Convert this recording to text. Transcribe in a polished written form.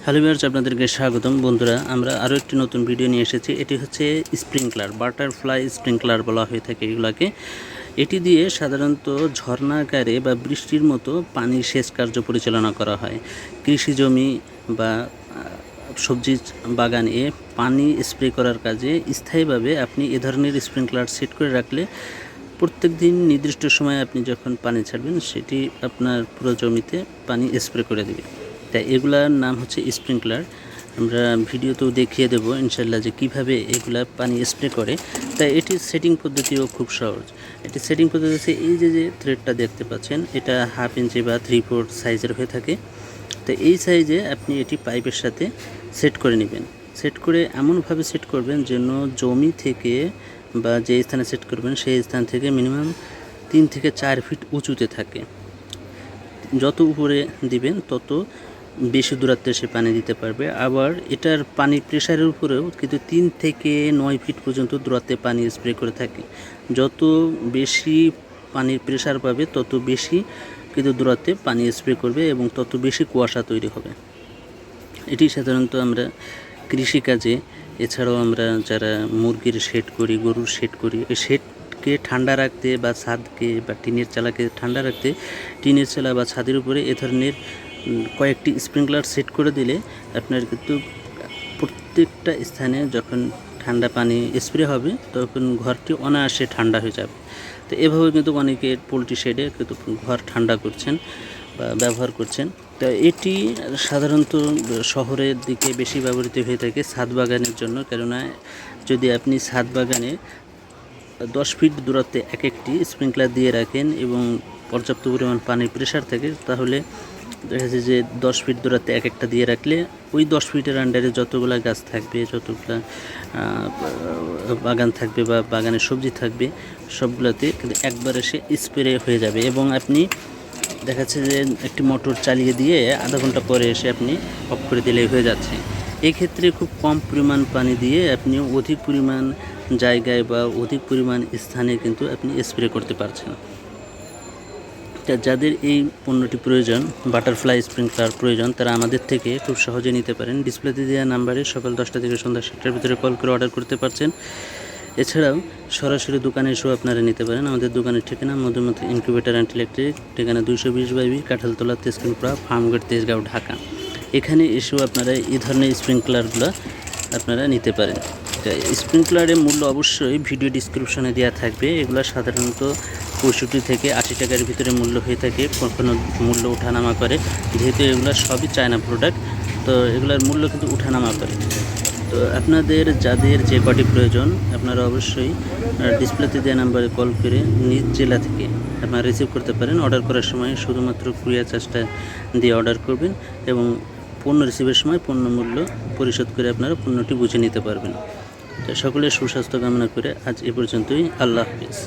Hello viewers, আপনাদেরকে স্বাগতম। বন্ধুরা, আমরা আরও একটি নতুন ভিডিও নিয়ে এসেছি। এটি হচ্ছে স্প্রিংকলার, বাটারফ্লাই স্প্রিংকলার বলা হয়ে থাকে এগুলাকে। এটি দিয়ে সাধারণত ঝর্ণাকারে বা বৃষ্টির মতো পানি সেচ কার্য পরিচালনা করা হয়। কৃষি জমি বা সবজি বাগানে পানি স্প্রে করার কাজে স্থায়ীভাবে আপনি এ ধরনের স্প্রিংকলার সেট করে রাখলে প্রত্যেক দিন নির্দিষ্ট সময়ে আপনি যখন পানি ছাড়বেন সেটি আপনার পুরো জমিতে পানি স্প্রে করে দেবে। তাই এগুলার নাম হচ্ছে স্প্রিংকলার। আমরা ভিডিওতেও দেখিয়ে দেবো ইনশাল্লাহ যে কীভাবে এগুলা পানি স্প্রে করে। তাই এটির সেটিং পদ্ধতিও খুব সহজ। এটি সেটিং পদ্ধতি হচ্ছে এই যে থ্রেডটা দেখতে পাচ্ছেন, এটা 1/2 ইঞ্চি বা 3/4 সাইজের হয়ে থাকে। তো এই সাইজে আপনি এটি পাইপের সাথে সেট করে নেবেন। সেট করে এমনভাবে সেট করবেন যেন জমি থেকে বা যে স্থানে সেট করবেন সেই স্থান থেকে মিনিমাম 3 থেকে 4 ফিট উঁচুতে থাকে। যত উপরে দিবেন তত বেশি দূরত্বে সে পানি দিতে পারবে। আবার এটার পানির প্রেশারের উপরেও কিন্তু 3 থেকে 9 ফিট পর্যন্ত দূরত্বে পানি স্প্রে করে থাকে। যত বেশি পানির প্রেশার পাবে তত বেশি কিন্তু দূরত্বে পানি স্প্রে করবে এবং তত বেশি কুয়াশা তৈরি হবে। এটি সাধারণত আমরা কৃষিকাজে, এছাড়াও আমরা যারা মুরগির শেড করি, গরুর শেড করি, এই শেডকে ঠান্ডা রাখতে বা ছাদকে বা টিনের চালাকে ঠান্ডা রাখতে টিনের চালা বা ছাদের উপরে এ ধরনের কয়েকটি স্প্রিংকলার সেট করে দিলে আপনার কিন্তু প্রত্যেকটা স্থানে যখন ঠান্ডা পানি স্প্রে হবে তখন ঘরটি অনায়াসে ঠান্ডা হয়ে যাবে। তো এভাবে কিন্তু অনেকে পোলট্রি শেডে কিন্তু ঘর ঠান্ডা করছেন বা ব্যবহার করছেন। তো এটি সাধারণত শহরের দিকে বেশি ব্যবহৃত হয়ে থাকে ছাদ বাগানের জন্য। কেননা যদি আপনি ছাদ বাগানে 10 ফিট দূরত্বে এক একটি স্প্রিংকলার দিয়ে রাখেন এবং পর্যাপ্ত পরিমাণ পানির প্রেশার থাকে, তাহলে দেখা যাচ্ছে যে 10 ফিট দূরত্বে এক একটা দিয়ে রাখলে ওই 10 ফিটের আন্ডারে যতগুলো গাছ থাকবে, যতগুলো বাগান থাকবে বা বাগানে সবজি থাকবে, সবগুলোতে কিন্তু একবারে সে স্প্রে হয়ে যাবে। এবং আপনি দেখা যাচ্ছে যে একটি মোটর চালিয়ে দিয়ে আধা ঘন্টা পরে এসে আপনি অফ করে দিলেই হয়ে যাচ্ছে। এক্ষেত্রে খুব কম পরিমাণ পানি দিয়ে আপনি অধিক পরিমাণ জায়গায় বা অধিক পরিমাণ স্থানে কিন্তু আপনি স্প্রে করতে পারছেন। তা যাদের এই পণ্যটি প্রয়োজন, বাটারফ্লাই স্প্রিংকলার প্রয়োজন, তারা আমাদের থেকে খুব সহজে নিতে পারেন। ডিসপ্লেতে দেওয়া নাম্বারে সকাল 10টা থেকে সন্ধ্যা 7টার ভিতরে কল করে অর্ডার করতে পারছেন। এছাড়াও সরাসরি দোকানে এসেও আপনারা নিতে পারেন। আমাদের দোকানের ঠিকানা মধুমতি ইনকিউবেটর অ্যান্ড ইলেকট্রিক, ঠিকানা 220/20 কাঁঠালতলা, তেজগাঁওপাড়া, ফার্মগেট, তেজগাঁও, ঢাকা। এখানে এসেও আপনারা এই ধরনের স্প্রিংকলারগুলো আপনারা নিতে পারেন। স্প্রিংকলারের মূল্য অবশ্যই ভিডিও ডিসক্রিপশনে দেওয়া থাকবে। এগুলো সাধারণত 65 থেকে 80 টাকার ভিতরে মূল্য হয়ে থাকে, কখনো মূল্য ওঠানামা করে, যেহেতু এগুলো সবই চায়না প্রোডাক্ট। তো এগুলোর মূল্য কিন্তু ওঠানামা করে। তো আপনাদের যাদের যে কটি প্রয়োজন আপনারা অবশ্যই ডিসপ্লেতে দেওয়া নাম্বারে কল করে নিজ জেলা থেকে আপনারা রিসিভ করতে পারেন। অর্ডার করার সময় শুধুমাত্র কুরিয়ার চার্জটা দিয়ে অর্ডার করবেন এবং পণ্য রিসিভের সময় পণ্য মূল্য পরিশোধ করে আপনারা পণ্যটি বুঝে নিতে পারবেন। তো সকলের সুস্বাস্থ্য কামনা করে আজ এ পর্যন্তই। আল্লাহ হাফেজ।